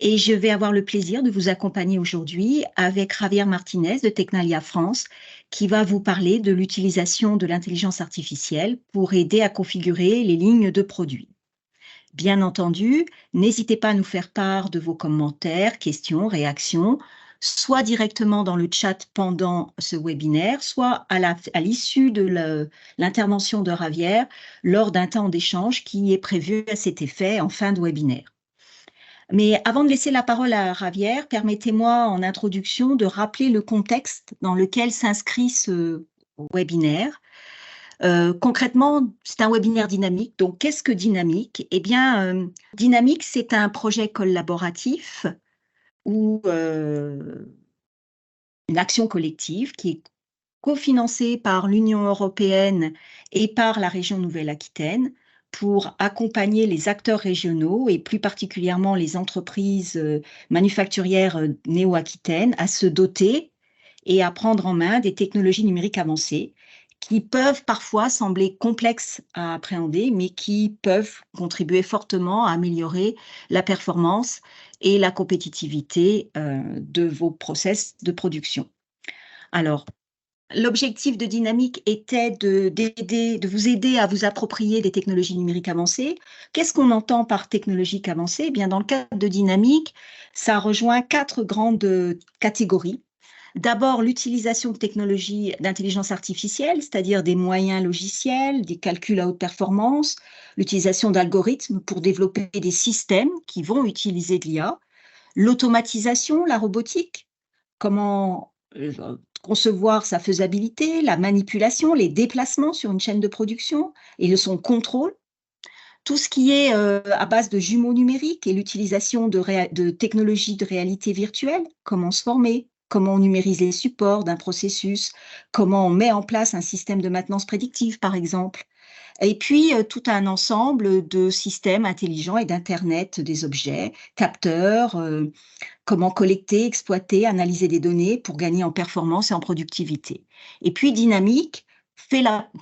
et je vais avoir le plaisir de vous accompagner aujourd'hui avec Javier Martinez de Tecnalia France qui va vous parler de l'utilisation de l'intelligence artificielle pour aider à configurer les lignes de produits. Bien entendu, n'hésitez pas à nous faire part de vos commentaires, questions, réactions, soit directement dans le chat pendant ce webinaire, soit à l'issue de l'intervention de Javier lors d'un temps d'échange qui est prévu à cet effet en fin de webinaire. Mais avant de laisser la parole à Javier, permettez-moi en introduction de rappeler le contexte dans lequel s'inscrit ce webinaire. Concrètement, c'est un webinaire dynamique. Donc, qu'est-ce que dynamique? Eh bien, dynamique, c'est un projet collaboratif ou une action collective qui est cofinancée par l'Union européenne et par la région Nouvelle-Aquitaine pour accompagner les acteurs régionaux et plus particulièrement les entreprises manufacturières néo-aquitaines à se doter et à prendre en main des technologies numériques avancées qui peuvent parfois sembler complexes à appréhender, mais qui peuvent contribuer fortement à améliorer la performance et la compétitivité de vos process de production. Alors, l'objectif de Dynamique était de vous aider à vous approprier des technologies numériques avancées. Qu'est-ce qu'on entend par technologie avancée? Eh bien, dans le cadre de Dynamique, ça rejoint 4 grandes catégories. D'abord, l'utilisation de technologies d'intelligence artificielle, c'est-à-dire des moyens logiciels, des calculs à haute performance, l'utilisation d'algorithmes pour développer des systèmes qui vont utiliser de l'IA, l'automatisation, la robotique, comment concevoir sa faisabilité, la manipulation, les déplacements sur une chaîne de production et son contrôle, tout ce qui est à base de jumeaux numériques et l'utilisation de technologies de réalité virtuelle, comment se former, comment on numérise les supports d'un processus, comment on met en place un système de maintenance prédictive, par exemple. Et puis, tout un ensemble de systèmes intelligents et d'Internet des objets, capteurs, comment collecter, exploiter, analyser des données pour gagner en performance et en productivité. Et puis, Dynamique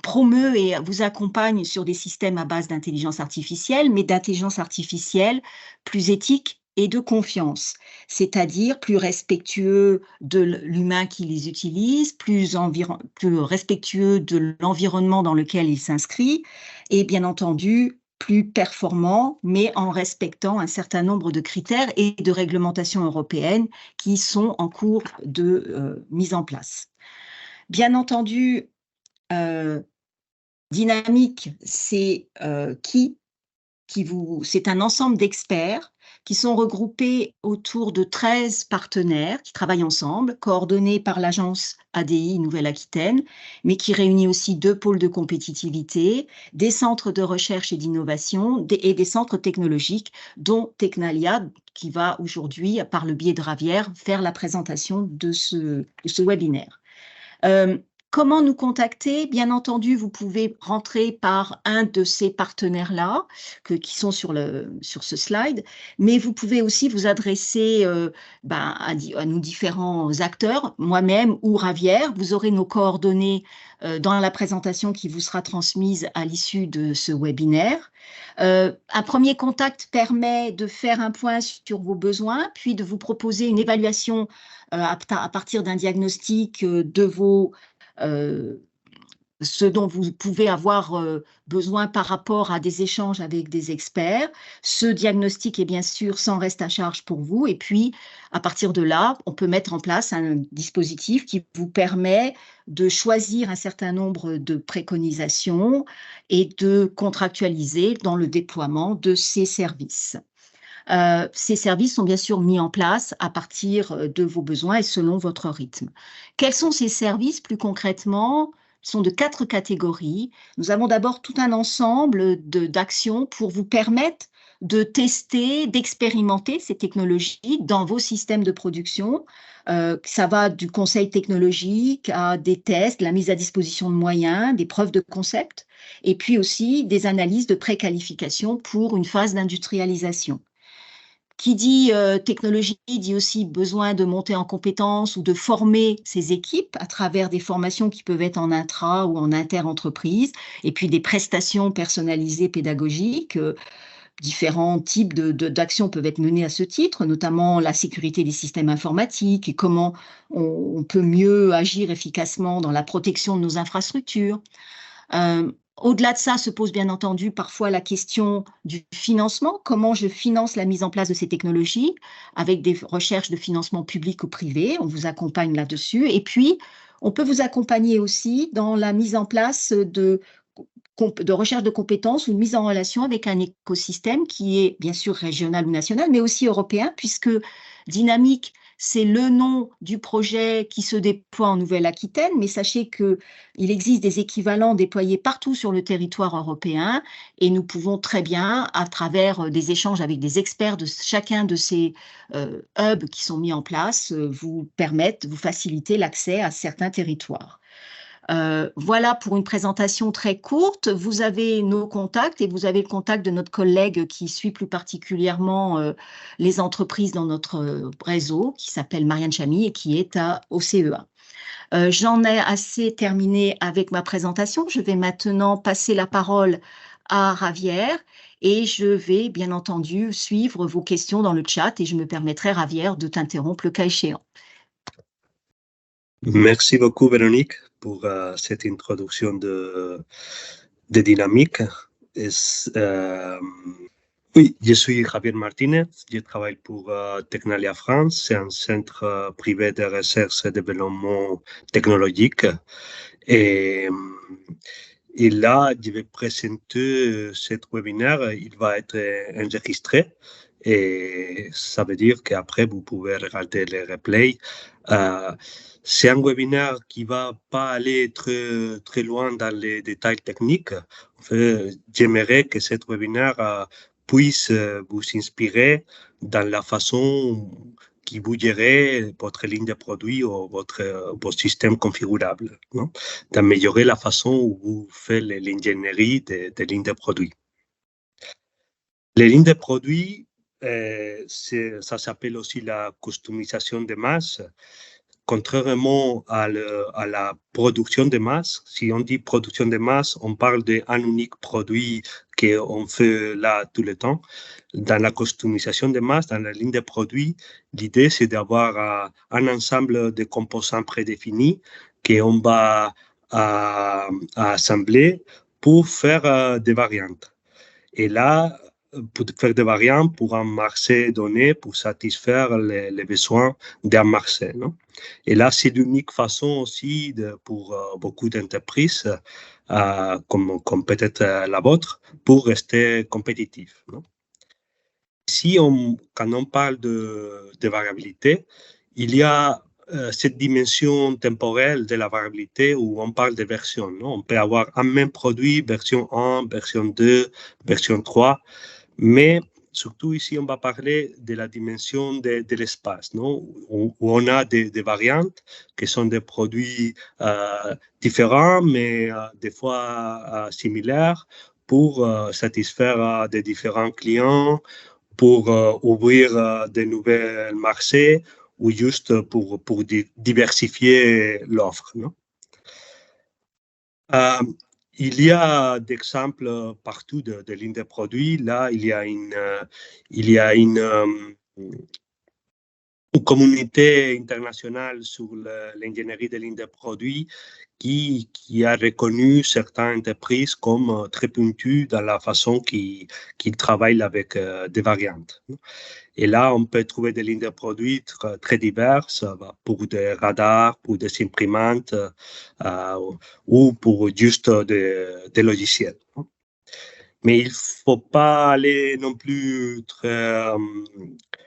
promeut et vous accompagne sur des systèmes à base d'intelligence artificielle, mais d'intelligence artificielle plus éthique et de confiance, c'est-à-dire plus respectueux de l'humain qui les utilise, plus respectueux de l'environnement dans lequel il s'inscrit, et bien entendu, plus performant, mais en respectant un certain nombre de critères et de réglementations européennes qui sont en cours de mise en place. Bien entendu, Dynamique, c'est c'est un ensemble d'experts qui sont regroupés autour de 13 partenaires qui travaillent ensemble, coordonnés par l'agence ADI Nouvelle-Aquitaine, mais qui réunit aussi 2 pôles de compétitivité, des centres de recherche et d'innovation et des centres technologiques, dont Tecnalia, qui va aujourd'hui, par le biais de Javier, faire la présentation de ce webinaire. Comment nous contacter? Bien entendu, vous pouvez rentrer par un de ces partenaires-là, qui sont sur ce slide, mais vous pouvez aussi vous adresser à nos différents acteurs, moi-même ou Javier. Vous aurez nos coordonnées dans la présentation qui vous sera transmise à l'issue de ce webinaire. Un premier contact permet de faire un point sur vos besoins, puis de vous proposer une évaluation à partir d'un diagnostic ce dont vous pouvez avoir besoin par rapport à des échanges avec des experts. Ce diagnostic est bien sûr sans reste à charge pour vous. Et puis, à partir de là, on peut mettre en place un dispositif qui vous permet de choisir un certain nombre de préconisations et de contractualiser dans le déploiement de ces services. Ces services sont bien sûr mis en place à partir de vos besoins et selon votre rythme. Quels sont ces services plus concrètement? Ils sont de 4 catégories. Nous avons d'abord tout un ensemble d'actions pour vous permettre de tester, d'expérimenter ces technologies dans vos systèmes de production. Ça va du conseil technologique à des tests, de la mise à disposition de moyens, des preuves de concept, et puis aussi des analyses de préqualification pour une phase d'industrialisation. Qui dit technologie dit aussi besoin de monter en compétences ou de former ses équipes à travers des formations qui peuvent être en intra ou en inter-entreprise, et puis des prestations personnalisées pédagogiques différents types d'actions peuvent être menées à ce titre, notamment la sécurité des systèmes informatiques et comment on peut mieux agir efficacement dans la protection de nos infrastructures. Au-delà de ça, se pose bien entendu parfois la question du financement. Comment je finance la mise en place de ces technologies avec des recherches de financement public ou privé? On vous accompagne là-dessus. Et puis, on peut vous accompagner aussi dans la mise en place de recherche de compétences ou de mise en relation avec un écosystème qui est bien sûr régional ou national, mais aussi européen, puisque Dynamique, c'est le nom du projet qui se déploie en Nouvelle-Aquitaine, mais sachez qu'il existe des équivalents déployés partout sur le territoire européen et nous pouvons très bien, à travers des échanges avec des experts de chacun de ces hubs qui sont mis en place, vous faciliter l'accès à certains territoires. Voilà pour une présentation très courte. Vous avez nos contacts et vous avez le contact de notre collègue qui suit plus particulièrement les entreprises dans notre réseau, qui s'appelle Marianne Chamy et qui est au CEA. J'en ai assez terminé avec ma présentation. Je vais maintenant passer la parole à Javier et je vais bien entendu suivre vos questions dans le chat et je me permettrai, Javier, de t'interrompre le cas échéant. Merci beaucoup, Véronique, pour cette introduction de Dynamique. Oui, je suis Javier Martinez, je travaille pour Technalia France, c'est un centre privé de recherche et développement technologique. Et là, je vais présenter cet webinaire, il va être enregistré. Et ça veut dire qu'après, vous pouvez regarder les replays. C'est un webinaire qui ne va pas aller très, très loin dans les détails techniques. En fait, j'aimerais que cet webinaire puisse vous inspirer dans la façon qui vous gérez votre ligne de produit ou votre système configurable, non? D'améliorer la façon où vous faites l'ingénierie des lignes de produits. Les lignes de produits, ça s'appelle aussi la customisation de masse. Contrairement à la production de masse, si on dit production de masse, on parle d'un unique produit qu'on fait là tout le temps. Dans la customisation de masse, dans la ligne de produits, l'idée c'est d'avoir un ensemble de composants prédéfinis qu'on va assembler pour faire des variantes. Et là, pour faire des variantes pour un marché donné, pour satisfaire les besoins d'un marché, non? Et là, c'est l'unique façon aussi pour beaucoup d'entreprises, comme peut-être la vôtre, pour rester compétitif, non? Ici, quand on parle de variabilité, il y a cette dimension temporelle de la variabilité où on parle de versions, non? On peut avoir un même produit, version 1, version 2, version 3, mais surtout ici, on va parler de la dimension de l'espace, non? Où on a des variantes qui sont des produits différents, mais des fois similaires pour satisfaire des différents clients, pour ouvrir de nouveaux marchés ou juste pour diversifier l'offre, non? Il y a des exemples partout de lignes de produits. Là, il y a une communauté internationale sur l'ingénierie des lignes de produits qui a reconnu certaines entreprises comme très pointues dans la façon qu'ils travaillent avec des variantes. Et là, on peut trouver des lignes de produits très diverses pour des radars, pour des imprimantes ou pour juste des logiciels. Mais il ne faut pas aller non plus très...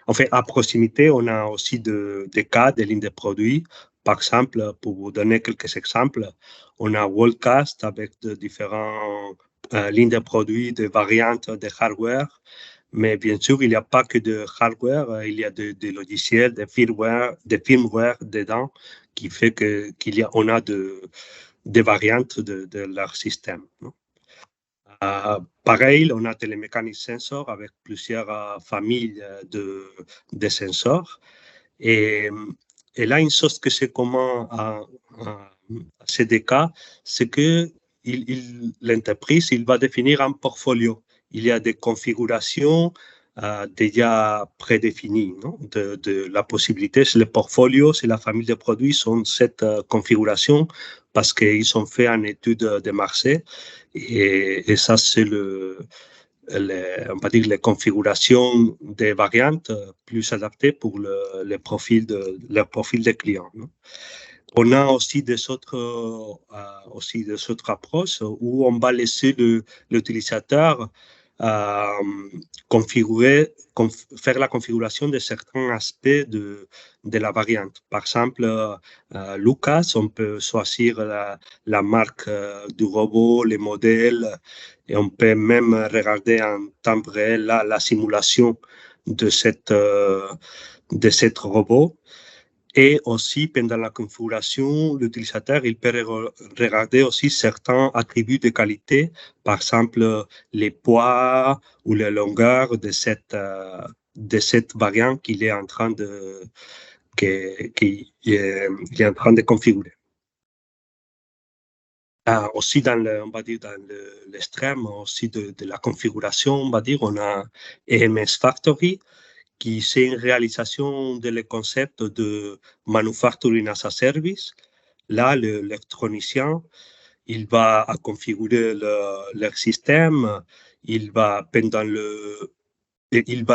En fait, à proximité, on a aussi des cas de lignes de produits. Par exemple, pour vous donner quelques exemples, on a Worldcast avec de différentes lignes de produits, de variantes de hardware. Mais bien sûr, il n'y a pas que de hardware, il y a des logiciels, des firmware dedans qui fait qu'on a des variantes de leur système, non? Pareil, on a Telemechanics Sensor avec plusieurs familles de sensors. Et là, une chose que c'est commun à ces deux cas, c'est que l'entreprise va définir un portfolio. il y a des configurations déjà prédéfinies, non? De la possibilité, c'est le portfolio, c'est la famille de produits, sont cette configuration parce qu'ils sont faits en étude de marché. Et ça, c'est on va dire les configurations des variantes plus adaptées pour le profil des clients, non? On a aussi des autres approches où on va laisser l'utilisateur faire la configuration de certains aspects de la variante. Par exemple, Lucas, on peut choisir la marque du robot, les modèles, et on peut même regarder en temps réel la simulation de cette robot. Et aussi, pendant la configuration, l'utilisateur il peut regarder aussi certains attributs de qualité, par exemple les poids ou la longueur de cette variante qu'il est en train qu'il est en train de configurer. Aussi, on va dire dans l'extrême aussi de la configuration, on va dire, on a EMS Factory, qui c'est une réalisation de concept de manufacturing as a service. Là, l'électronicien, il va configurer leur système, il va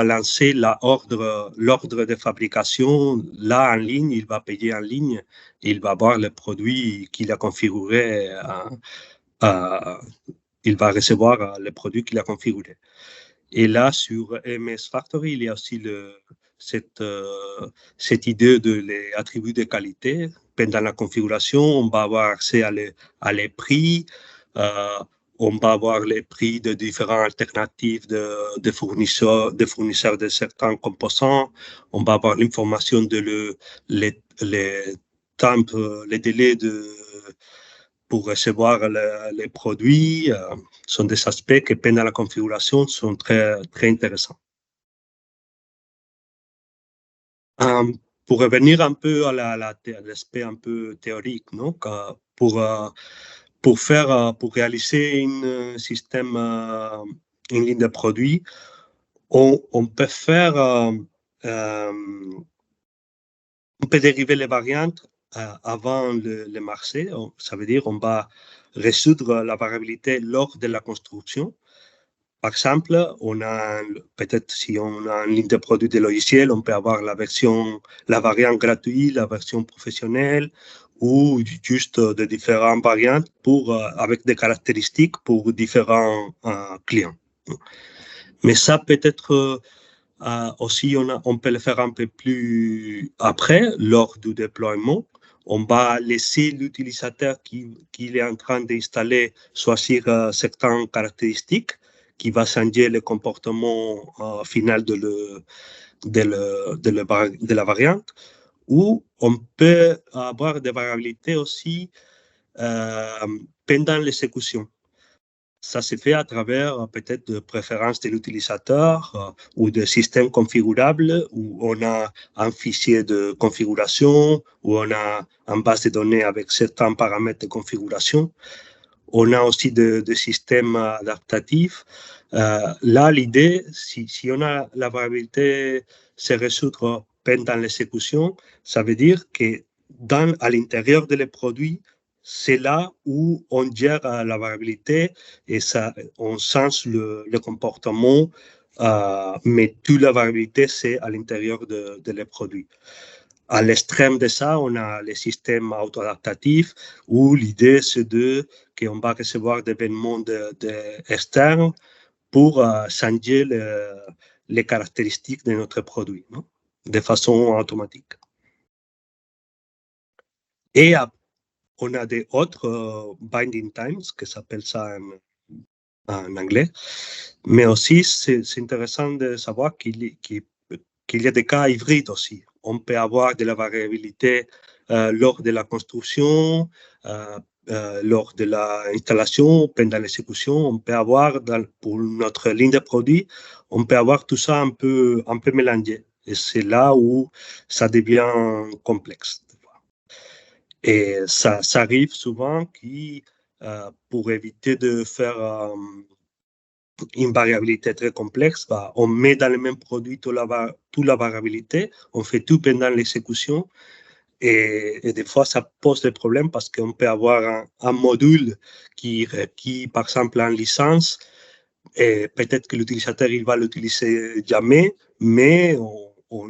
lancer l'ordre de fabrication là en ligne, il va payer en ligne, il va voir le produit qu'il a configuré, il va recevoir le produit qu'il a configuré. Et là, sur MS Factory, il y a aussi cette idée de les attributs de qualité. Pendant la configuration, on va avoir accès à les prix. On va avoir les prix de différentes alternatives de fournisseurs de certains composants. On va avoir l'information de les temps, les délais pour recevoir les produits. Sont des aspects qui, pendant la configuration, sont très, très intéressants. Pour revenir un peu à l'aspect un peu théorique, non? Pour réaliser un système, une ligne de produit, on peut faire, on peut dériver les variantes avant le marché. Ça veut dire on va résoudre la variabilité lors de la construction. Par exemple, peut-être si on a une ligne de produit de logiciel, on peut avoir la variante gratuite, la version professionnelle, ou juste de différentes variantes avec des caractéristiques pour différents clients. Mais ça peut être aussi, on peut le faire un peu plus après, lors du déploiement. On va laisser l'utilisateur qui est en train d'installer choisir certaines caractéristiques qui va changer le comportement final de la variante. Ou on peut avoir des variabilités aussi pendant l'exécution. Ça se fait à travers peut-être de préférences de l'utilisateur ou de systèmes configurables où on a un fichier de configuration, où on a une base de données avec certains paramètres de configuration. On a aussi des systèmes adaptatifs. Là, l'idée, si on a la variabilité se résoudre pendant l'exécution, ça veut dire que à l'intérieur des produits, c'est là où on gère la variabilité et on change le comportement, mais toute la variabilité, c'est à l'intérieur des produits. À l'extrême de ça, on a les systèmes auto-adaptatifs où l'idée, c'est qu'on va recevoir des événements externes pour changer les caractéristiques de notre produit, non? De façon automatique. Et on a des autres binding times, que s'appelle ça en anglais. Mais aussi, c'est intéressant de savoir qu'il y a des cas hybrides aussi. On peut avoir de la variabilité lors de la construction, lors de l'installation, pendant l'exécution. On peut avoir, pour notre ligne de produit, on peut avoir tout ça un peu mélangé. Et c'est là où ça devient complexe. Et ça arrive souvent pour éviter de faire une variabilité très complexe, on met dans le même produit toute la variabilité, on fait tout pendant l'exécution. Et des fois, ça pose des problèmes parce qu'on peut avoir un module qui, par exemple, en licence, et peut-être que l'utilisateur il va l'utiliser jamais, mais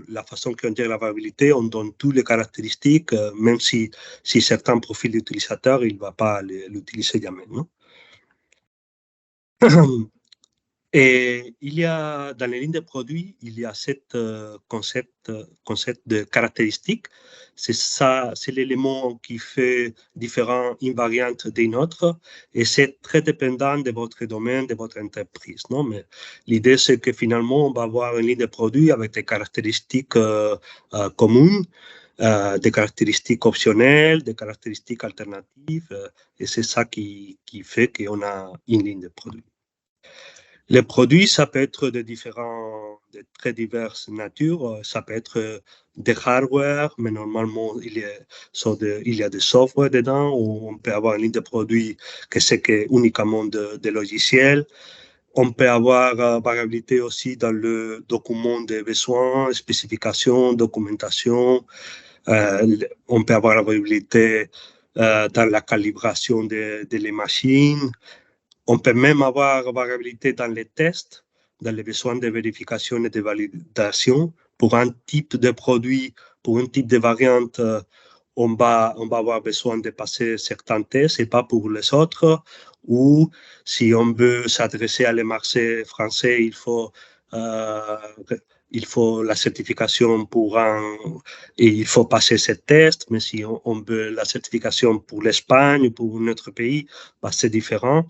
la façon qu'on gère la variabilité, on donne toutes les caractéristiques, même si certains profils d'utilisateurs, il ne va pas l'utiliser jamais. Non? Et il y a, dans les lignes de produits, il y a cet concept de caractéristiques. C'est ça, c'est l'élément qui fait différent une variante d'une autre. Et c'est très dépendant de votre domaine, de votre entreprise. Non? Mais l'idée, c'est que finalement, on va avoir une ligne de produits avec des caractéristiques communes, des caractéristiques optionnelles, des caractéristiques alternatives. Et c'est ça qui fait qu'on a une ligne de produits. Les produits, ça peut être de très diverses natures. Ça peut être des hardware, mais normalement, il y a des software dedans, où on peut avoir une ligne de produits que c'est uniquement des logiciels. On peut avoir variabilité aussi dans le document des besoins, spécifications, documentation. On peut avoir la variabilité dans la calibration de les machines. On peut même avoir variabilité dans les tests, dans les besoins de vérification et de validation. Pour un type de produit, pour un type de variante, on va avoir besoin de passer certains tests et pas pour les autres. Ou si on veut s'adresser à les marchés français, il faut la certification et il faut passer ce test. Mais si on veut la certification pour l'Espagne ou pour un autre pays, c'est différent.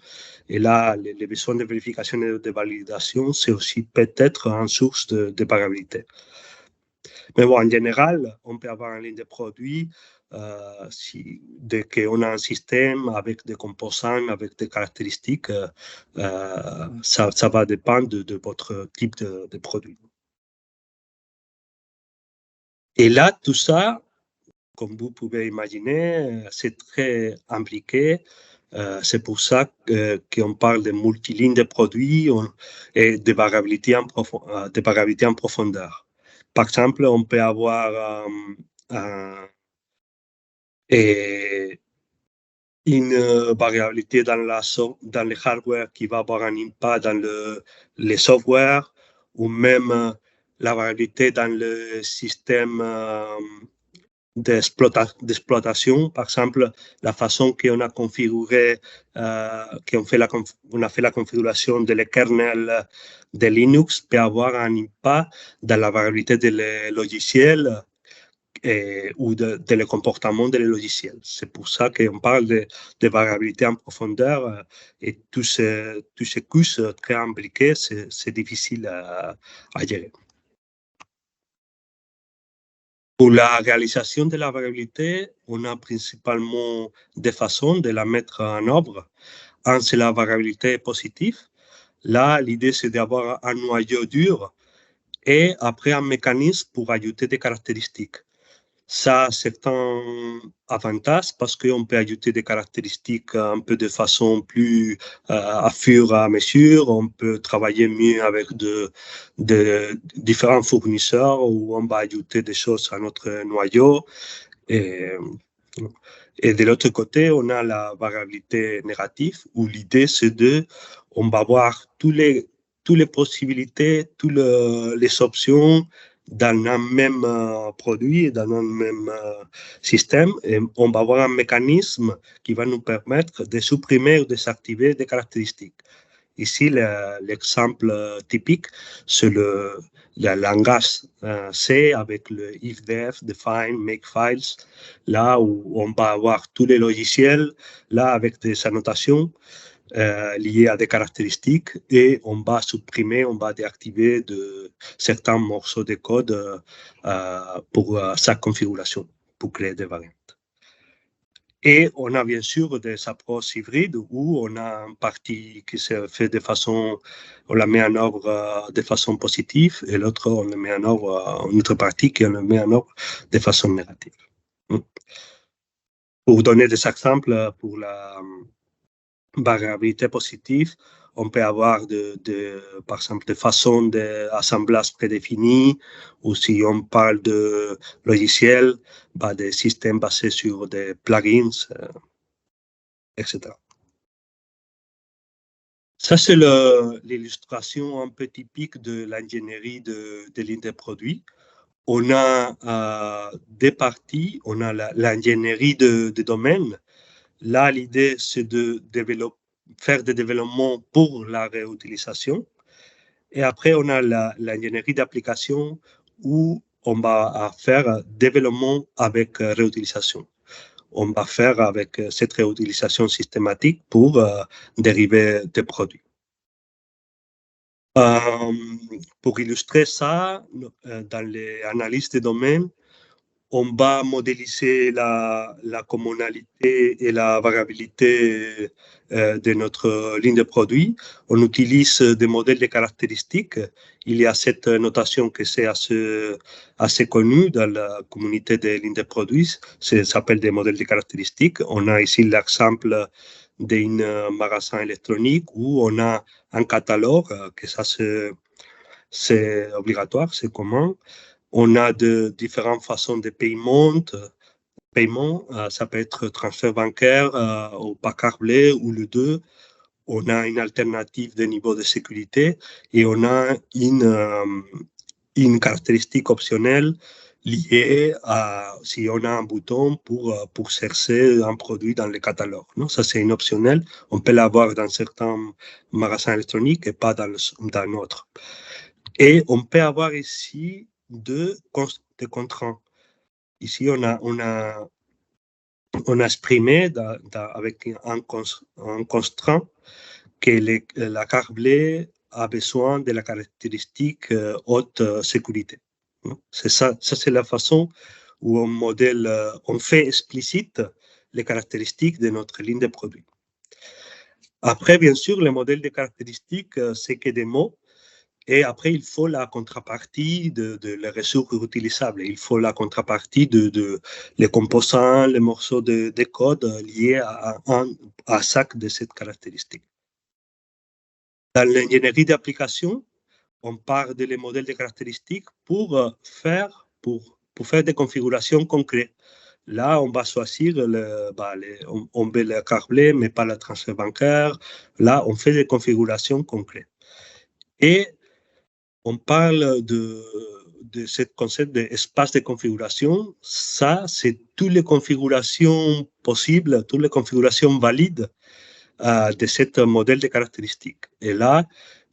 Et là, les besoins de vérification et de validation, c'est aussi peut-être une source de variabilité. Mais bon, en général, on peut avoir une ligne de produits dès qu'on a un système avec des composants, avec des caractéristiques, ça va dépendre de votre type de produit. Et là, tout ça, comme vous pouvez imaginer, c'est très impliqué. C'est pour ça qu'on parle de multilignes de produits et de variabilité en profondeur. Par exemple, on peut avoir une variabilité dans le hardware qui va avoir un impact dans les software, ou même la variabilité dans le système d'exploitation. Par exemple, la façon qu'on a configuré, on a fait la configuration de le kernel de Linux peut avoir un impact dans la variabilité des logiciels ou de le comportement des logiciels. C'est pour ça qu'on parle de variabilité en profondeur et tous ces couches très imbriquées, c'est difficile à gérer. Pour la réalisation de la variabilité, on a principalement deux façons de la mettre en œuvre. Un, c'est la variabilité positive. Là, l'idée, c'est d'avoir un noyau dur et après un mécanisme pour ajouter des caractéristiques. Ça, c'est un avantage parce qu'on peut ajouter des caractéristiques un peu de façon plus à fur et à mesure. On peut travailler mieux avec de différents fournisseurs où on va ajouter des choses à notre noyau. Et de l'autre côté, on a la variabilité négative où l'idée, c'est on va voir toutes les possibilités, toutes les options dans un même produit, dans un même système, et on va avoir un mécanisme qui va nous permettre de supprimer ou de désactiver des caractéristiques. Ici, l'exemple typique, c'est le langage C avec le if-def, define, makefiles, là où on va avoir tous les logiciels, là avec des annotations liées à des caractéristiques, et on va supprimer, on va déactiver certains morceaux de code pour sa configuration, pour créer des variantes. Et on a bien sûr des approches hybrides où on a une partie qui se fait de façon, on la met en œuvre de façon positive, et l'autre, on la met en œuvre, une autre partie qui on la met en œuvre de façon négative. Pour donner des exemples pour variabilité positive, on peut avoir, par exemple, des façons d'assemblage prédéfinies, ou si on parle de logiciels, des systèmes basés sur des plugins, etc. Ça, c'est l'illustration un peu typique de l'ingénierie de ligne de produits. On a des parties, on a l'ingénierie de domaine. Là, l'idée, c'est de faire des développements pour la réutilisation. Et après, on a l'ingénierie d'application où on va faire développement avec réutilisation. On va faire avec cette réutilisation systématique pour dériver des produits. Pour illustrer ça, dans les analyses de domaine, on va modéliser la commonalité et la variabilité de notre ligne de produits. On utilise des modèles de caractéristiques. Il y a cette notation que c'est assez connue dans la communauté des lignes de produits. Ça s'appelle des modèles de caractéristiques. On a ici l'exemple d'un magasin électronique où on a un catalogue, que ça c'est obligatoire, c'est commun. On a de différentes façons de paiement. Ça peut être transfert bancaire ou par câblé ou les deux. On a une alternative de niveau de sécurité et on a une caractéristique optionnelle liée à si on a un bouton pour chercher un produit dans le catalogue. Non? Ça, c'est une optionnelle. On peut l'avoir dans certains magasins électroniques et pas dans d'autres. Et on peut avoir ici deux contraintes. Ici, on a exprimé avec un constraint que la carte bleue a besoin de la caractéristique haute sécurité. C'est ça, c'est la façon où on fait explicite les caractéristiques de notre ligne de produit. Après, bien sûr, le modèle de caractéristiques, c'est que des mots. Et après, il faut la contrepartie de les ressources utilisables. Il faut la contrepartie de les composants, les morceaux de code liés à chaque de ces caractéristiques. Dans l'ingénierie d'application, on part des modèles de caractéristiques pour faire des configurations concrètes. Là, on va choisir, on met le câble, mais pas le transfert bancaire. Là, on fait des configurations concrètes. Et on parle de ce concept d'espace de configuration. Ça, c'est toutes les configurations possibles, toutes les configurations valides de ce modèle de caractéristiques. Et là,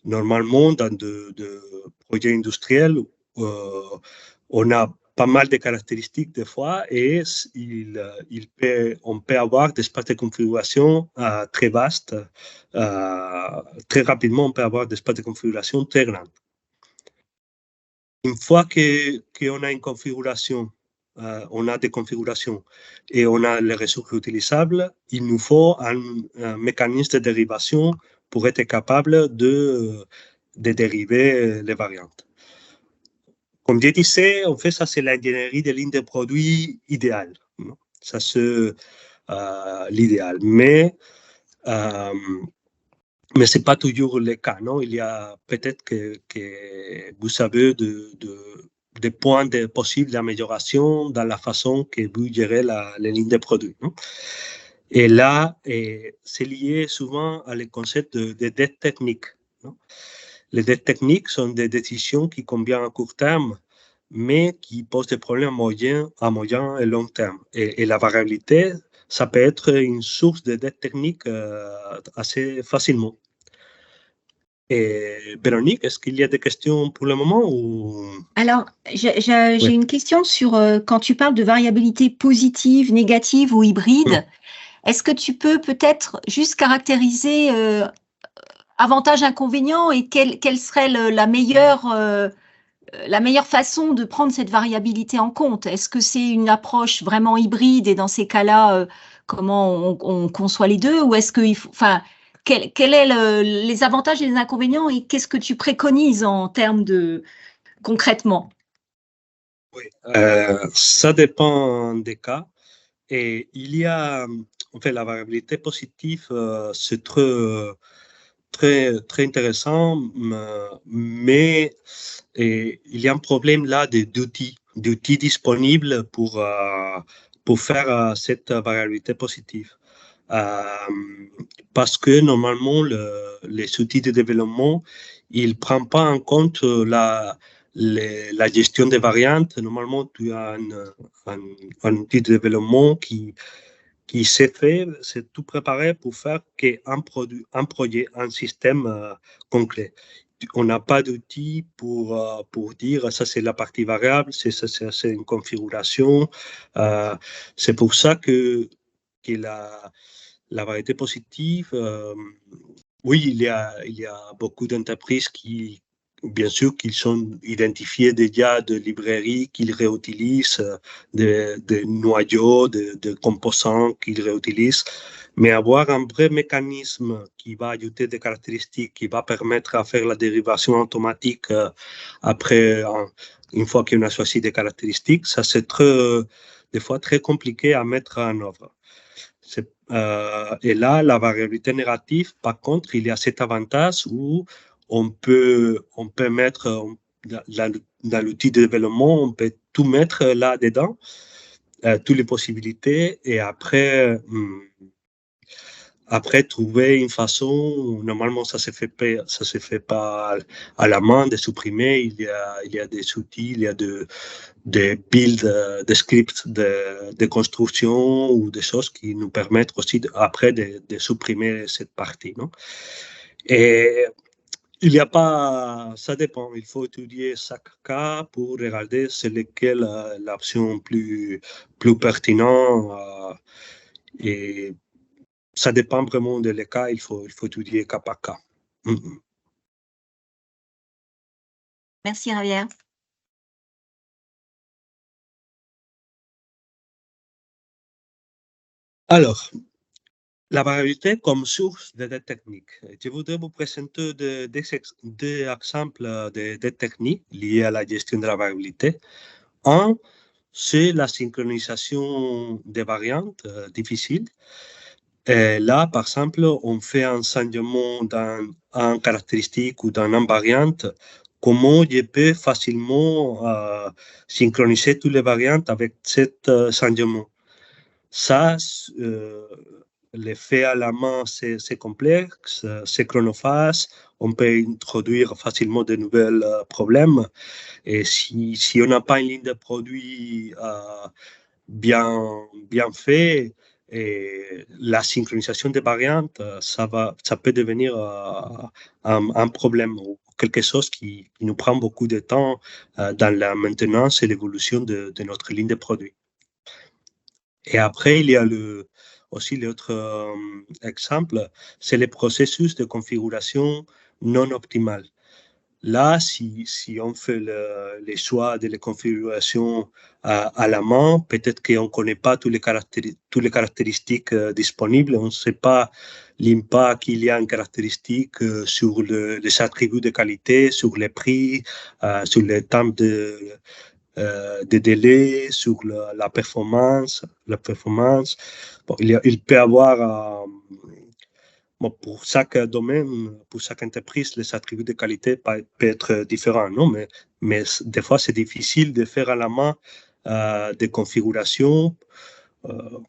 normalement, dans des projets industriels, on a pas mal de caractéristiques des fois et on peut avoir des espaces de configuration très vastes. Très rapidement, on peut avoir des espaces de configuration très grands. Une fois qu'on a une configuration, on a des configurations et on a les ressources utilisables, il nous faut un mécanisme de dérivation pour être capable de dériver les variantes. Comme je disais, en fait, ça c'est l'ingénierie des lignes de produits idéale. Ça c'est l'idéal. Mais ce n'est pas toujours le cas. Non? Il y a peut-être que vous avez des points possibles d'amélioration dans la façon que vous gérez les lignes de produits. Non? Et là, c'est lié souvent à le concept de dette technique. Non? Les dettes techniques sont des décisions qui conviennent à court terme, mais qui posent des problèmes à moyen et long terme. Et la variabilité, ça peut être une source de dette technique assez facilement. Et Véronique, est-ce qu'il y a des questions pour le moment ou... Alors, j'ai une question sur quand tu parles de variabilité positive, négative ou hybride, est-ce que tu peux peut-être juste caractériser avantages, inconvénients et quelle serait la meilleure façon de prendre cette variabilité en compte? Est-ce que c'est une approche vraiment hybride et dans ces cas-là, comment on conçoit les deux? Ou est-ce qu'il faut, enfin, quels est les avantages et les inconvénients et qu'est-ce que tu préconises en termes de concrètement? Oui, ça dépend des cas. Et il y a en fait, la variabilité positive, c'est très intéressant, mais il y a un problème là d'outils disponibles pour faire cette variabilité positive. Parce que normalement, les outils de développement, ils ne prennent pas en compte la gestion des variantes. Normalement, tu as un outil de développement qui s'est fait, c'est tout préparé pour faire un projet, un système concret. On n'a pas d'outil pour dire ça c'est la partie variable, c'est une configuration. C'est pour ça que la variété positive, oui, il y a beaucoup d'entreprises qui, bien sûr, qui sont identifiées déjà de librairies qu'ils réutilisent, de noyaux, de composants qu'ils réutilisent, mais avoir un vrai mécanisme qui va ajouter des caractéristiques, qui va permettre à faire la dérivation automatique après, une fois qu'on a choisi des caractéristiques, ça c'est des fois très compliqué à mettre en œuvre. Et là, la variabilité négative, par contre, il y a cet avantage où on peut mettre dans l'outil de développement, on peut tout mettre là-dedans, toutes les possibilités, et après trouver une façon, normalement ça se fait pas à la main de supprimer, il y a des outils, il y a des builds, des scripts de construction ou des choses qui nous permettent aussi après de supprimer cette partie, non? Et il n'y a pas, ça dépend, il faut étudier chaque cas pour regarder c'est lequel l'option plus pertinente et ça dépend vraiment de les cas, il faut étudier cas par cas. Merci Javier. Alors, la variabilité comme source de techniques. Je voudrais vous présenter deux exemples de techniques liées à la gestion de la variabilité. Un, c'est la synchronisation des variantes difficiles. Et là, par exemple, on fait un changement dans une caractéristique ou dans une variante. Comment je peux facilement synchroniser toutes les variantes avec cet changement? Ça, les faits à la main, c'est complexe, c'est chronophage, on peut introduire facilement de nouveaux problèmes. Et si on n'a pas une ligne de produit bien faite, et la synchronisation des variantes, ça peut devenir un problème ou quelque chose qui nous prend beaucoup de temps dans la maintenance et l'évolution de notre ligne de produit. Et après, il y a aussi l'autre exemple, c'est le processus de configuration non optimale. Là, si on fait les choix de la configuration à la main, peut-être qu'on ne connaît pas toutes les caractéristiques disponibles. On ne sait pas l'impact qu'il y a en caractéristiques sur les attributs de qualité, sur les prix, sur les temps de délais, sur la performance. Bon, il peut y avoir, bon, pour chaque domaine, pour chaque entreprise, les attributs de qualité peuvent être différents, non? Mais des fois, c'est difficile de faire à la main des configurations.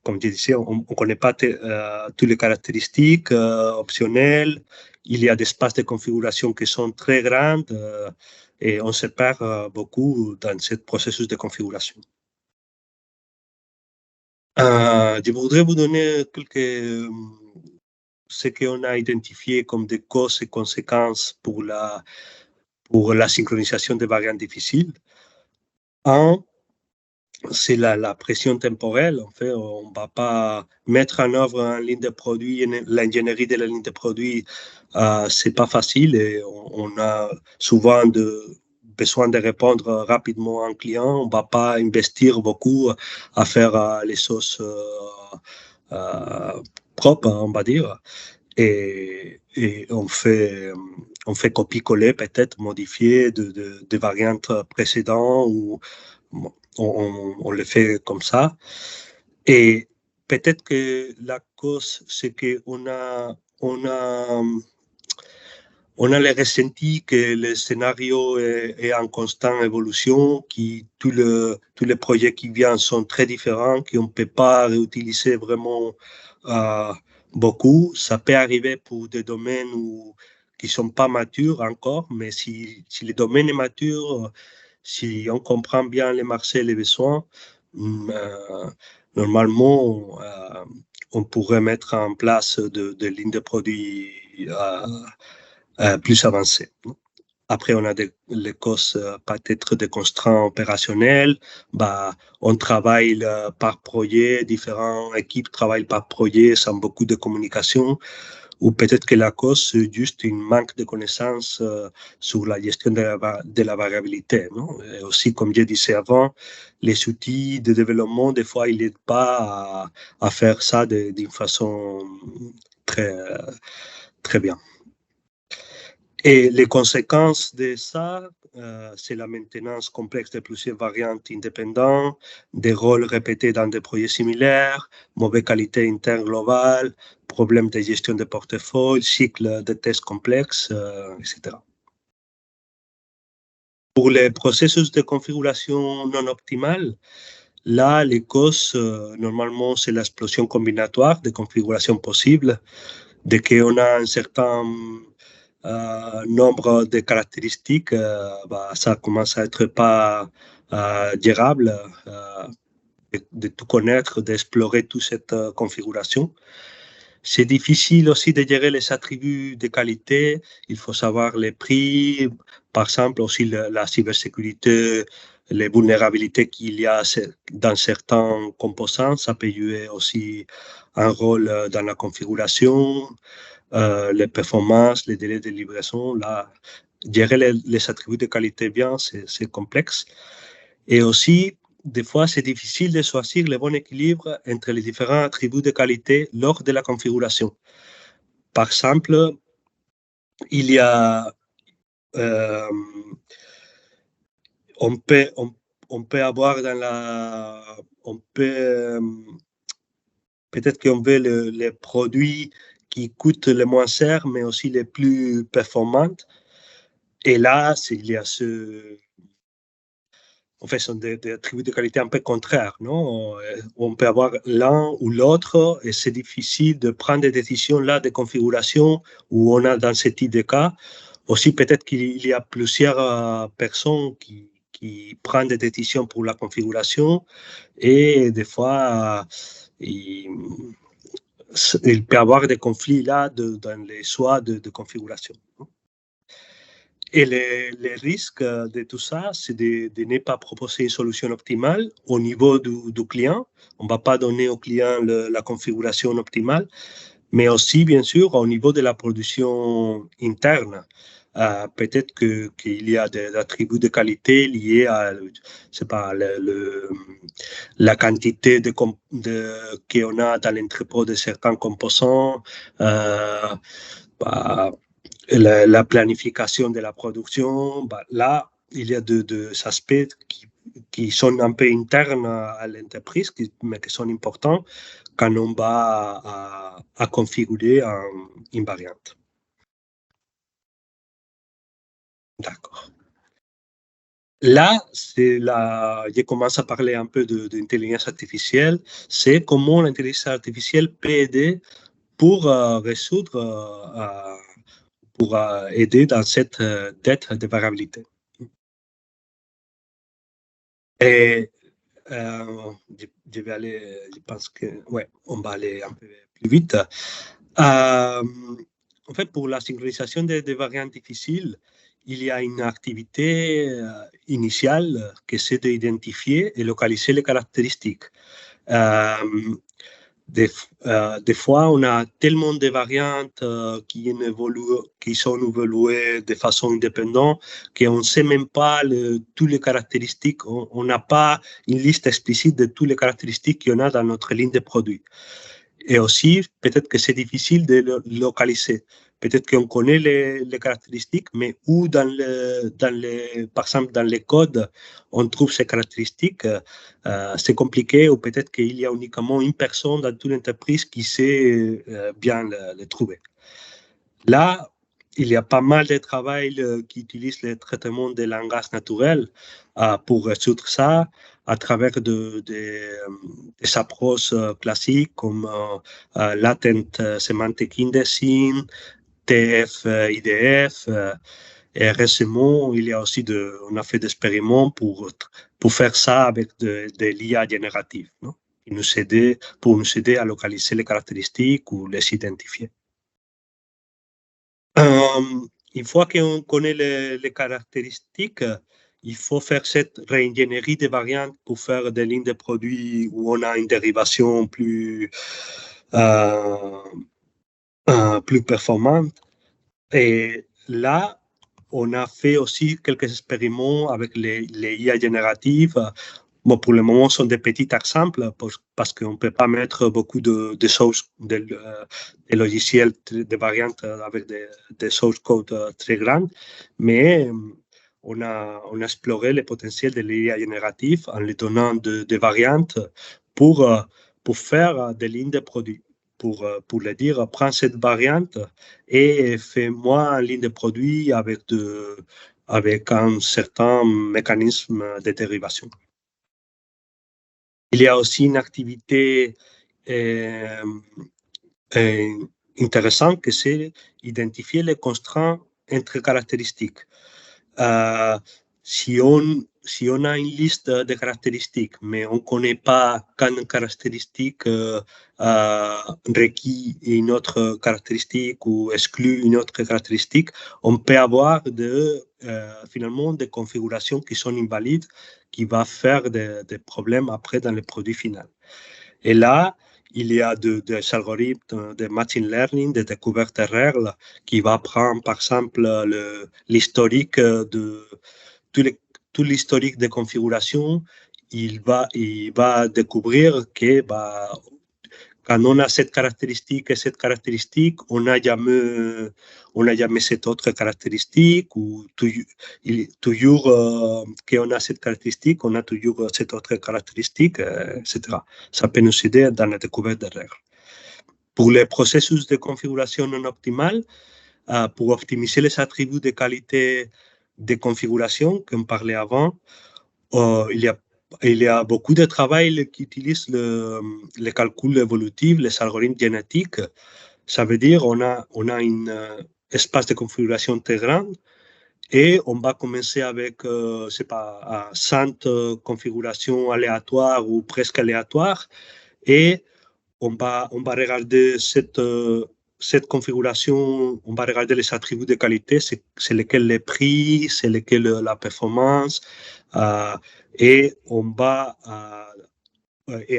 Comme je disais, on ne connaît pas toutes les caractéristiques optionnelles. Il y a des espaces de configuration qui sont très grands et on se perd beaucoup dans ce processus de configuration. Je voudrais vous donner ce qu'on a identifié comme des causes et conséquences pour la synchronisation des variantes difficiles. Un, c'est la pression temporelle. En fait, on ne va pas mettre en œuvre une ligne de produit, l'ingénierie de la ligne de produit, ce n'est pas facile et on a souvent besoin de répondre rapidement à un client. On ne va pas investir beaucoup à faire les choses propres, on va dire. Et on fait copier-coller, peut-être modifier de variantes précédentes ou on le fait comme ça. Et peut-être que la cause, c'est qu'on on a le ressenti que le scénario est en constante évolution, que tous les projets qui viennent sont très différents, qu'on ne peut pas réutiliser vraiment beaucoup. Ça peut arriver pour des domaines qui ne sont pas matures encore, mais si le domaine est mature, si on comprend bien les marchés et les besoins, normalement, on pourrait mettre en place des lignes de produits plus avancées. Après, on a les causes peut-être des constraints opérationnels. On travaille par projet, différentes équipes travaillent par projet sans beaucoup de communication. Ou peut-être que la cause, c'est juste un manque de connaissances sur la gestion de la variabilité. Non? Et aussi, comme je disais avant, les outils de développement, des fois, ils n'aident pas à faire ça d'une façon très, très bien. Et les conséquences de ça, c'est la maintenance complexe de plusieurs variantes indépendantes, des rôles répétés dans des projets similaires, mauvaise qualité interne globale, problèmes de gestion de portefeuille, cycle de tests complexes, etc. Pour les processus de configuration non optimale, là, les causes, normalement, c'est l'explosion combinatoire de configurations possibles. Dès qu'on a un certain nombre de caractéristiques, ça commence à être pas gérable de tout connaître, d'explorer toute cette configuration. C'est difficile aussi de gérer les attributs de qualité. Il faut savoir les prix, par exemple aussi la cybersécurité, les vulnérabilités qu'il y a dans certains composants. Ça peut jouer aussi un rôle dans la configuration. Les performances, les délais de livraison, là, gérer les attributs de qualité bien, c'est complexe. Et aussi, des fois, c'est difficile de choisir le bon équilibre entre les différents attributs de qualité lors de la configuration. Par exemple, il y a, on peut avoir dans la, peut-être qu'on veut les produits qui coûtent le moins cher, mais aussi les plus performants. Et là, il y a en fait, ce sont des attributs de qualité un peu contraires, non? On peut avoir l'un ou l'autre, et c'est difficile de prendre des décisions là de configuration où on a dans ce type de cas. Aussi, peut-être qu'il y a plusieurs personnes qui prennent des décisions pour la configuration, et des fois, il peut y avoir des conflits là dans les choix de configuration. Et les risques de tout ça, c'est de ne pas proposer une solution optimale au niveau du client. On ne va pas donner au client la configuration optimale, mais aussi, bien sûr, au niveau de la production interne. Peut-être qu'il y a des attributs de qualité liés à, je sais pas, la quantité qu'on a dans l'entrepôt de certains composants. La planification de la production, là, il y a deux aspects qui sont un peu internes à l'entreprise, mais qui sont importants quand on va à configurer une variante. D'accord. Là, je commence à parler un peu d'intelligence artificielle. C'est comment l'intelligence artificielle peut aider pour résoudre pour aider dans cette dette de variabilité. Et je vais aller, je pense que, ouais, on va aller un peu plus vite. En fait, pour la synchronisation des variantes difficiles, il y a une activité initiale qui c'est d'identifier et localiser les caractéristiques. Des fois, on a tellement de variantes qui sont évoluées de façon indépendante qu'on ne sait même pas toutes les caractéristiques. On n'a pas une liste explicite de toutes les caractéristiques qu'il y en a dans notre ligne de produits. Et aussi, peut-être que c'est difficile de le localiser peut-être qu'on connaît les caractéristiques, mais où par exemple dans les codes, on trouve ces caractéristiques, c'est compliqué, ou peut-être qu'il y a uniquement une personne dans toute l'entreprise qui sait bien les trouver. Là, il y a pas mal de travail qui utilise le traitement des langages naturels pour résoudre ça à travers des approches classiques comme Latent Semantic Indexing, TF-IDF. Et récemment, on a fait des expériments pour faire ça avec de l'IA générative, non? Pour nous aider à localiser les caractéristiques ou les identifier. Une fois qu'on connaît les caractéristiques, il faut faire cette réingénierie des variantes pour faire des lignes de produits où on a une dérivation plus performante. Et là, on a fait aussi quelques expériments avec les IA génératives. Bon, pour le moment, ce sont des petits exemples parce qu'on ne peut pas mettre beaucoup de sources, des logiciels, de variantes avec des source code très grandes. Mais on a exploré le potentiel de l'IA générative en lui donnant des variantes pour faire des lignes de produits. Pour le dire, prends cette variante et fais-moi une ligne de produit avec un certain mécanisme de dérivation. Il y a aussi une activité intéressante que c'est identifier les constraints entre caractéristiques. Si on a une liste de caractéristiques, mais on ne connaît pas quand une caractéristique requiert une autre caractéristique ou exclut une autre caractéristique, on peut avoir finalement des configurations qui sont invalides, qui vont faire des problèmes après dans le produit final. Et là, il y a des algorithmes de machine learning, de découverte de règles, qui va prendre, par exemple, l'historique de tout l'historique de configuration. Il va découvrir que quand on a cette caractéristique et cette caractéristique, on n'a jamais cette autre caractéristique, ou toujours qu'on a cette caractéristique, on a toujours cette autre caractéristique, etc. Ça peut nous aider dans la découverte des règles. Pour les processus de configuration non optimale, pour optimiser les attributs de qualité de configuration, comme on parlait avant, il y a beaucoup de travail qui utilise le calcul évolutif, les algorithmes génétiques. Ça veut dire qu'on a un espace de configuration très grand et on va commencer avec, 100 configurations aléatoires ou presque aléatoires, et on va regarder cette configuration, on va regarder les attributs de qualité, c'est lesquels les prix, c'est lesquels la performance, et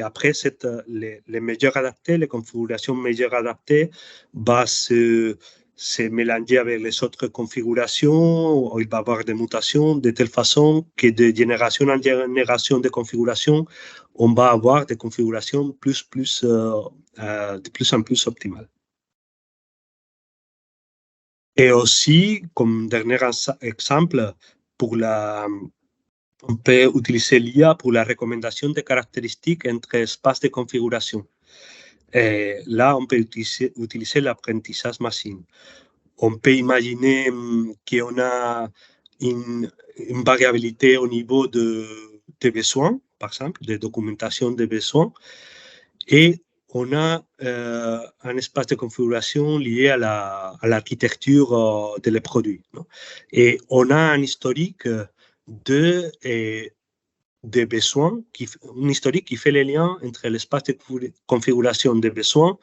après, les meilleurs adaptés, les configurations meilleures adaptées, va se mélanger avec les autres configurations, il va y avoir des mutations de telle façon que de génération en génération de configurations, on va avoir des configurations de plus en plus optimales. Et aussi, comme dernier exemple, on peut utiliser l'IA pour la recommandation des caractéristiques entre espaces de configuration. Et là, on peut utiliser l'apprentissage machine. On peut imaginer qu'on a une variabilité au niveau des besoins, par exemple, de documentation des besoins, et on a un espace de configuration lié à l'architecture des produits, non? Et on a un historique des besoins, un historique qui fait le lien entre l'espace de configuration des besoins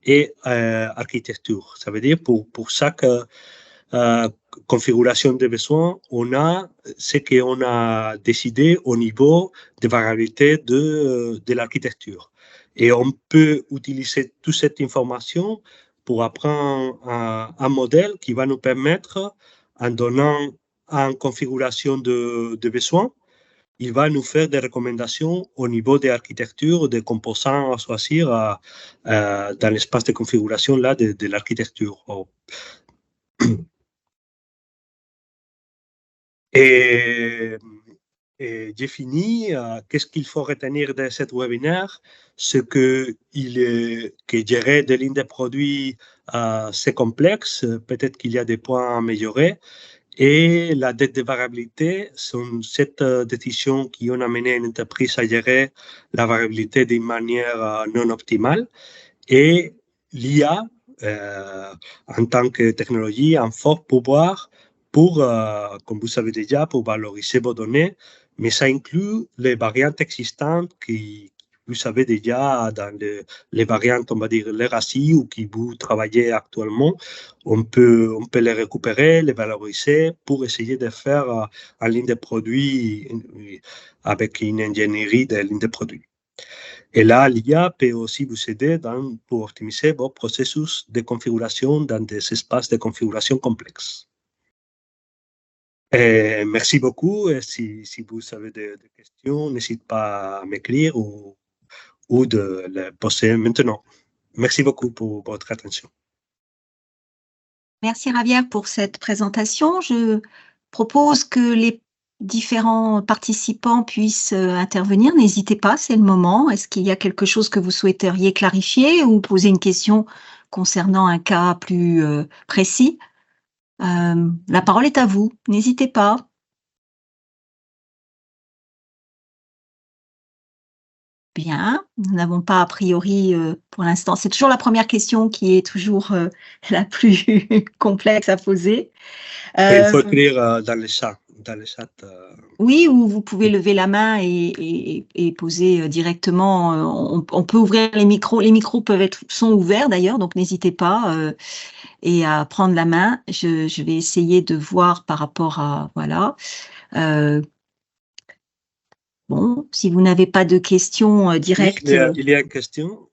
et architecture. Ça veut dire pour chaque configuration des besoins, on a ce qu'on a décidé au niveau de variabilité de l'architecture. Et on peut utiliser toute cette information pour apprendre un modèle qui va nous permettre, en donnant une configuration de besoins, il va nous faire des recommandations au niveau de l'architecture, des composants à choisir dans l'espace de configuration là, de l'architecture. Et, et j'ai fini. Qu'est-ce qu'il faut retenir de cet webinaire? C'est que gérer des lignes de produits, c'est complexe. Peut-être qu'il y a des points à améliorer. Et la dette de variabilité sont cette décision qui ont amené une entreprise à gérer la variabilité d'une manière non optimale. Et l'IA, en tant que technologie, a un fort pouvoir pour, comme vous savez déjà, pour valoriser vos données, mais ça inclut les variantes existantes qui, vous savez déjà, dans les variantes, on va dire, les RACI ou qui vous travaillez actuellement, on peut les récupérer, les valoriser pour essayer de faire en ligne de produits avec une ingénierie de ligne de produits. Et là, l'IA peut aussi vous aider pour optimiser vos processus de configuration dans des espaces de configuration complexes. Et merci beaucoup. Et si vous avez des questions, n'hésitez pas à m'écrire ou de les poser maintenant. Merci beaucoup pour votre attention. Merci Javier pour cette présentation. Je propose que les différents participants puissent intervenir. N'hésitez pas, c'est le moment. Est-ce qu'il y a quelque chose que vous souhaiteriez clarifier ou poser une question concernant un cas plus précis? La parole est à vous. N'hésitez pas. Bien, nous n'avons pas a priori pour l'instant. C'est toujours la première question qui est toujours la plus complexe à poser. Il faut écrire dans le chat. Oui, ou vous pouvez lever la main et poser directement. On peut ouvrir les micros. Les micros sont ouverts d'ailleurs, donc n'hésitez pas et à prendre la main. Je vais essayer de voir par rapport à voilà. Bon, si vous n'avez pas de questions directes. Oui, il y a une question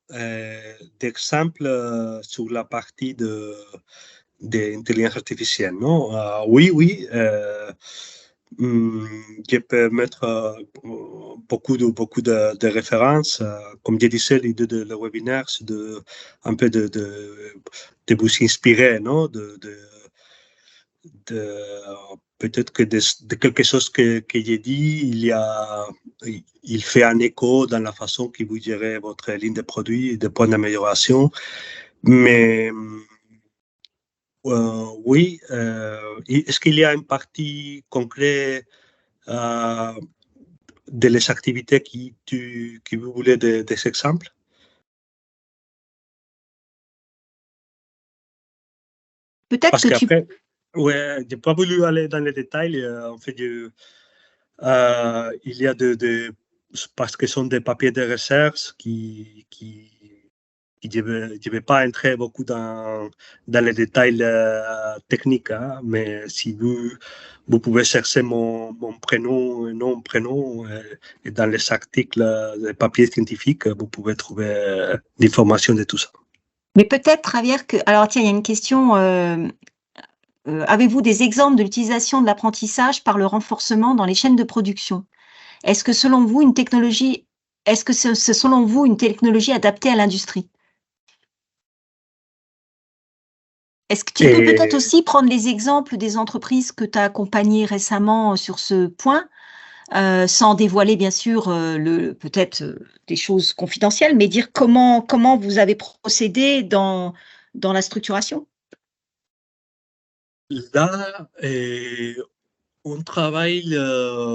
d'exemple sur la partie d'intelligence artificielle, non? Oui. Je peux mettre beaucoup de références. Comme je disais, l'idée de le webinaire, c'est un peu de vous inspirer, non? Peut-être que de quelque chose que j'ai dit, il fait un écho dans la façon que vous gérez votre ligne de produits, des points d'amélioration. Mais oui, est-ce qu'il y a une partie concrète de les activités que vous voulez des exemples? Peut-être Parce que qu'après, ouais, je n'ai pas voulu aller dans les détails. En fait, il y a parce que ce sont des papiers de recherche qui je ne vais pas entrer beaucoup dans les détails techniques, hein, mais si vous pouvez chercher mon prénom et nom, prénom, et dans les articles, les papiers scientifiques, vous pouvez trouver l'information de tout ça. Mais peut-être, Javier, alors tiens, il y a une question. Avez-vous des exemples de l'utilisation de l'apprentissage par le renforcement dans les chaînes de production? Est-ce que selon vous, c'est selon vous une technologie adaptée à l'industrie? Est-ce que tu peux peut-être aussi prendre les exemples des entreprises que tu as accompagnées récemment sur ce point, sans dévoiler bien sûr peut-être des choses confidentielles, mais dire comment vous avez procédé dans la structuration? Là, on travaille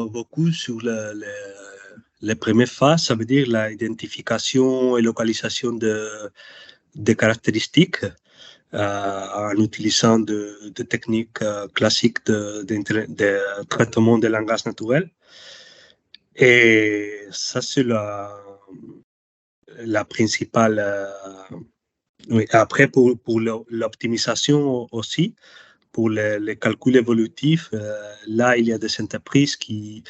beaucoup sur les premières phases, ça veut dire l'identification et localisation des caractéristiques en utilisant des techniques classiques de traitement de langage naturel. Et ça, c'est la principale. Oui. Après, pour l'optimisation aussi, pour les calculs évolutifs, là, il y a des entreprises qui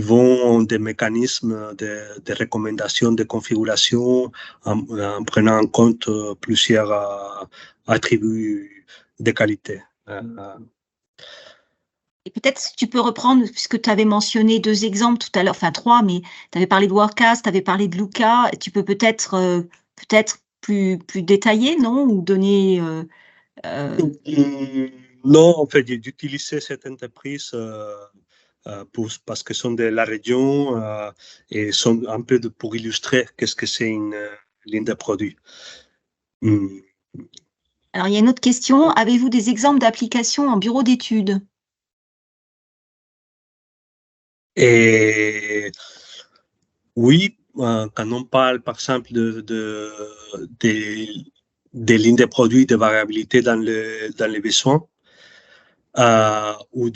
vont des mécanismes de recommandation de configuration en prenant en compte plusieurs attributs de qualité. Et peut-être si tu peux reprendre, puisque tu avais mentionné 2 exemples tout à l'heure, enfin 3, mais tu avais parlé de Workcast, tu avais parlé de Luca. Tu peux peut-être plus détailler, non? Ou donner Non, en fait, d'utiliser cette entreprise parce que sont de la région et sont un peu pour illustrer qu'est-ce que c'est une ligne de produit. Alors, il y a une autre question. Avez-vous des exemples d'applications en bureau d'études? Et oui, quand on parle par exemple des lignes de produits de variabilité dans les besoins ou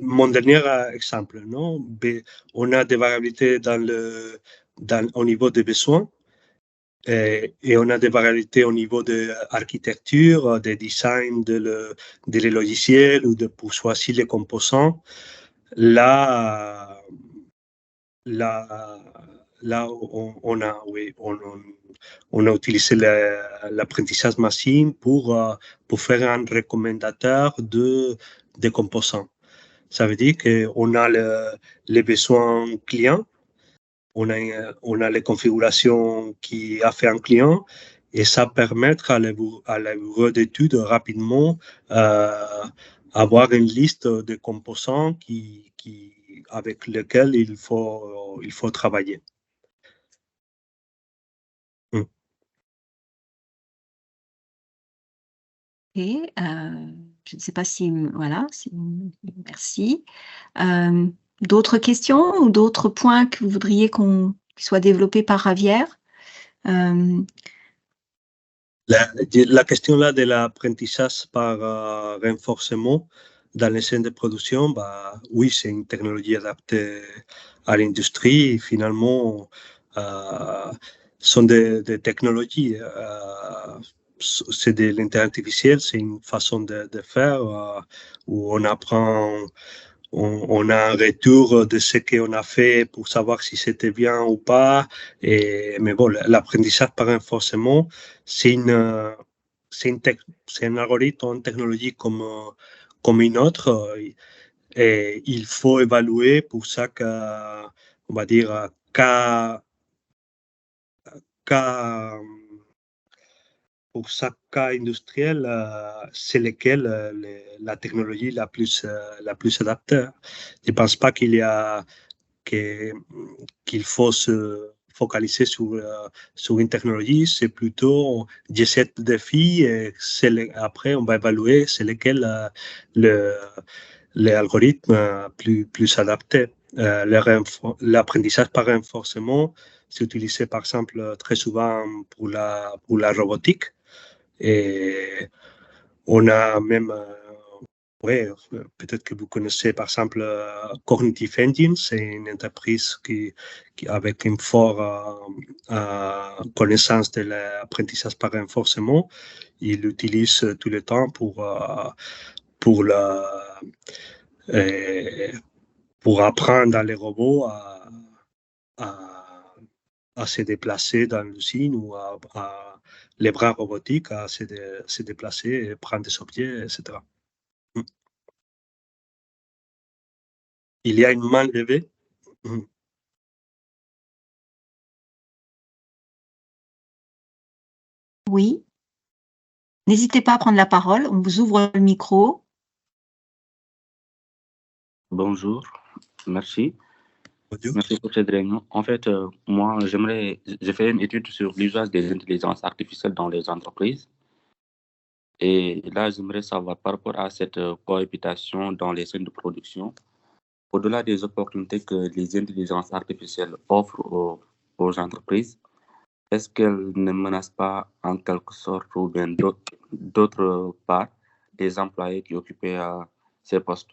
mon dernier exemple, non? On a des variabilités au niveau des besoins et on a des variabilités au niveau de l'architecture, des designs des logiciels ou pour choisir les composants. Là, on a utilisé l'apprentissage machine pour faire un recommandateur de composants. Ça veut dire qu'on a les besoins clients, on a les configurations qui a fait un client et ça permet à la bureau d'études rapidement avoir une liste de composants avec lesquels il faut travailler. Et, je ne sais pas si, voilà, merci. D'autres questions ou d'autres points que vous voudriez qu'on soit développés par Javier? La question là de l'apprentissage par renforcement dans les chaînes de production, bah, oui, c'est une technologie adaptée à l'industrie. Finalement, sont des technologies. C'est de l'intelligence artificielle, c'est une façon de faire où on apprend. On a un retour de ce qu'on a fait pour savoir si c'était bien ou pas. Mais bon, l'apprentissage par renforcement, c'est un algorithme, une technologie comme une autre. Et il faut évaluer pour chaque, on va dire, pour chaque cas industriel, c'est lequel la technologie la plus adaptée. Je ne pense pas qu'il faut se focaliser sur une technologie, c'est plutôt j'essaie de défis et après on va évaluer c'est lequel l'algorithme plus adapté. L'apprentissage par renforcement, c'est utilisé par exemple très souvent pour la robotique. Et on a même, peut-être que vous connaissez par exemple Cognitive Engine, c'est une entreprise qui avec une forte connaissance de l'apprentissage par renforcement, il l'utilise tout le temps pour apprendre dans les robots à se déplacer dans l'usine ou à les bras robotiques à se déplacer et prendre des objets, etc. Il y a une main levée. Oui. N'hésitez pas à prendre la parole, on vous ouvre le micro. Bonjour, merci. Bonjour. Merci pour cette réunion. En fait, moi, j'ai fait une étude sur l'usage des intelligences artificielles dans les entreprises. Et là, j'aimerais savoir par rapport à cette cohabitation dans les chaînes de production, au-delà des opportunités que les intelligences artificielles offrent aux entreprises, est-ce qu'elles ne menacent pas en quelque sorte ou bien d'autre part des employés qui occupaient ces postes?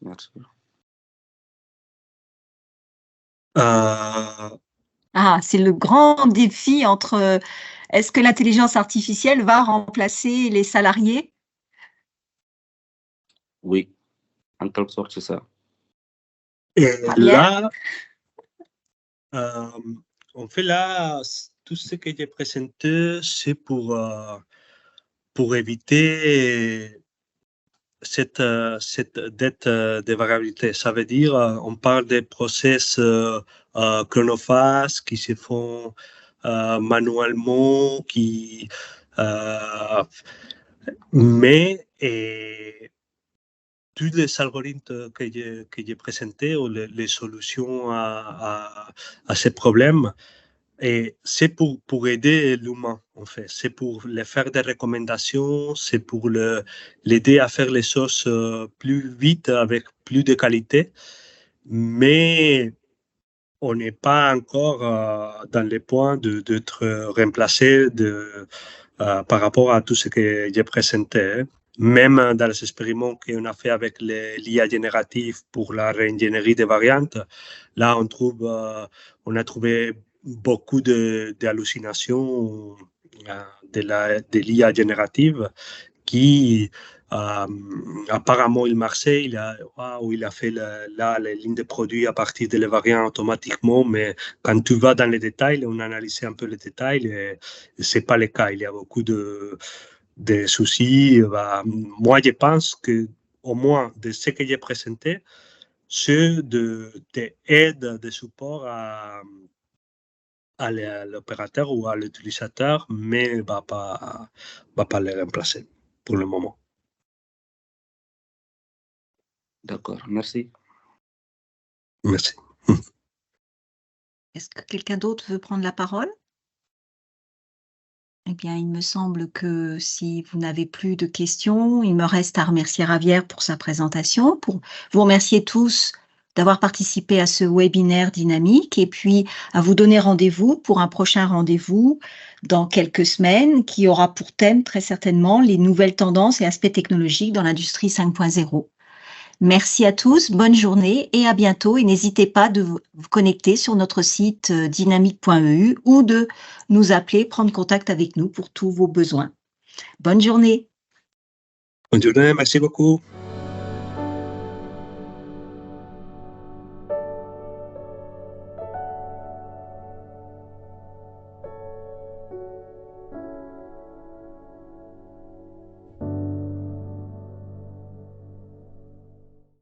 Merci. C'est le grand défi entre est-ce que l'intelligence artificielle va remplacer les salariés? Oui, en quelque sorte, c'est ça. Et là, on fait là, tout ce que j'ai présenté, c'est pour éviter cette dette de variabilité. Ça veut dire, on parle des process chronophages qui se font manuellement, mais tous les algorithmes que j'ai présentés ou les solutions à ces problèmes, c'est pour aider l'humain, en fait. C'est pour lui faire des recommandations, c'est pour l'aider à faire les choses plus vite, avec plus de qualité. Mais on n'est pas encore dans les points d'être remplacé par rapport à tout ce que j'ai présenté. Même dans les expériments qu'on a fait avec l'IA générative pour la réingénierie des variantes, là, on a trouvé beaucoup d'hallucinations de l'IA générative qui, apparemment, il marchait. Il a fait les lignes de produits à partir des variants automatiquement, mais quand tu vas dans les détails, on a analysé un peu les détails et ce n'est pas le cas. Il y a beaucoup de soucis. Moi, je pense que, au moins, de ce que j'ai présenté, c'est d'aide, de support à l'opérateur ou à l'utilisateur, mais ne va pas les remplacer pour le moment. D'accord, merci. Merci. Est-ce que quelqu'un d'autre veut prendre la parole? Eh bien, il me semble que si vous n'avez plus de questions, il me reste à remercier Javier pour sa présentation, pour vous remercier tous d'avoir participé à ce webinaire dynamique et puis à vous donner rendez-vous pour un prochain rendez-vous dans quelques semaines qui aura pour thème très certainement les nouvelles tendances et aspects technologiques dans l'industrie 5.0. Merci à tous, bonne journée et à bientôt. Et n'hésitez pas de vous connecter sur notre site dynamique.eu ou de nous appeler, prendre contact avec nous pour tous vos besoins. Bonne journée. Bonne journée, merci beaucoup.